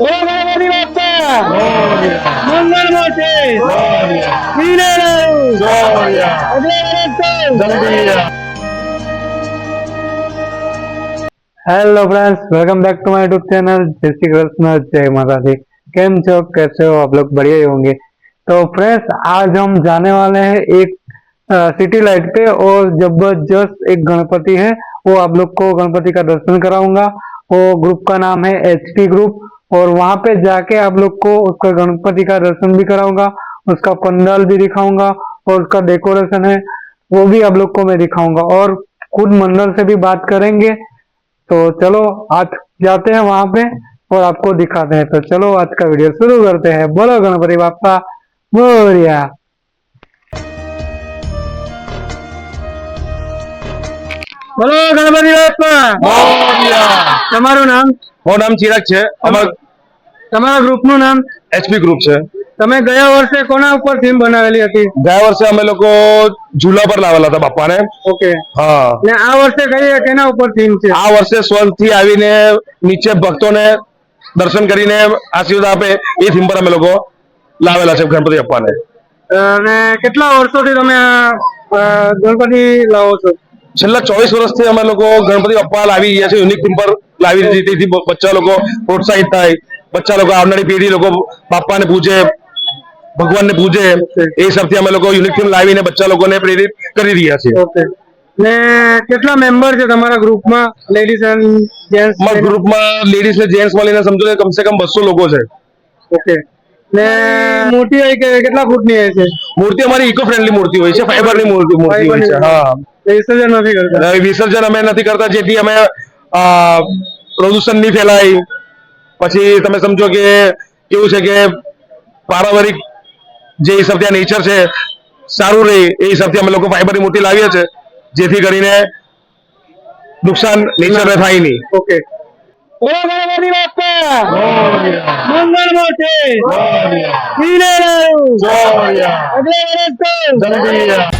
બોલો ગણપતિ બાપ્પા મંગળ મોટે hello friends, welcome back to my YouTube channel. जय श्री कृष्ण, जय माता दी। केम छो, कैसे हो आप लोग? बढ़िया ही होंगे। तो फ्रेंड्स, आज हम जाने वाले हैं एक सिटी लाइट पे और जबरदस्त एक गणपति है, वो आप लोग को गणपति का दर्शन कराऊंगा। वो ग्रुप का नाम है एचपी ग्रुप और वहां पे जाके आप लोग को उसका गणपति का दर्शन भी कराऊंगा, उसका पंडाल भी दिखाऊंगा और उसका डेकोरेशन है वो भी आप लोग को मैं दिखाऊंगा और खुद मंडल से भी बात करेंगे। तो चलो आज जाते हैं वहां पे और आपको दिखाते हैं। तो चलो आज का वीडियो शुरू करते हैं। बोलो गणपति बाप्पा मोरया। बोलो गणपति बाप्पा મોરયા। તમારું નામ? મારું નામ ચિરાગ છે। તમારા ગ્રુપનું નામ? એચપી ગ્રુપ છે। તમે ગયા વર્ષે કોના ઉપર થીમ બનાવેલી હતી? ગયા વર્ષે અમે લોકો ઝૂલા પર લાવેલા હતા બાપાને। ઓકે, હા, ને આ વર્ષે કઈ કેના ઉપર થીમ છે? આ વર્ષે સ્વર્ગથી આવીને નીચે ભક્તોને દર્શન કરીને આશીર્વાદ આપે એ થીમ પર અમે લોકો લાવેલા છે ગણપતિ બાપાને। અને કેટલા વર્ષોથી તમે આ ગણપતિ લાવો છો? છેલ્લા 24 વર્ષથી અમે લોકો ગણપતિ બાપા લાવી રહ્યા છે। યુનિક થીમ પર લાવી જેથી બચ્ચા લોકો પ્રોત્સાહિત થાય, બચ્ચા લોકો આવનારી પેઢી લોકો બાપાને પૂજે, ભગવાનને પૂજે એ હિસાબથી અમે લોકો યુનિક થીમ લાવીને બચ્ચા લોકોને પ્રેરિત કરી રહ્યા છીએ। ઓકે, ને કેટલા મેમ્બર છે તમારા ગ્રુપમાં? Ladies and gents? અમારા ગ્રુપમાં લેડીઝ ને જેન્ટ્સ મળીને સમજો કે કમસે કમ 200 લોકો છે। ઓકે, ને મૂર્તિ કેટલા ફૂટની હોય છે? મૂર્તિ અમારી ઇકો ફ્રેન્ડલી મૂર્તિ હોય છે, ફાઈબરની મૂર્તિ હોય છે। હા, વિસર્જન નથી કરતા? વિસર્જન અમે નથી કરતા જેથી અમે પ્રદૂષણ નહીં ફેલાય। પછી તમે સમજો કે કેવું છે કે પારિવારિક જે હિસાબથી આ નેચર છે સારું રહે એ હિસાબથી અમે લોકો ફાઈબરની મૂર્તિ લાવીએ છીએ જેથી કરીને નુકસાન નેચરને થાય નહીં। ઓકે, બોલો ગણપતિ બાપ્પા મંગળ મોટે મોરયા। હીરે મોરયા। અગલે વર્ષ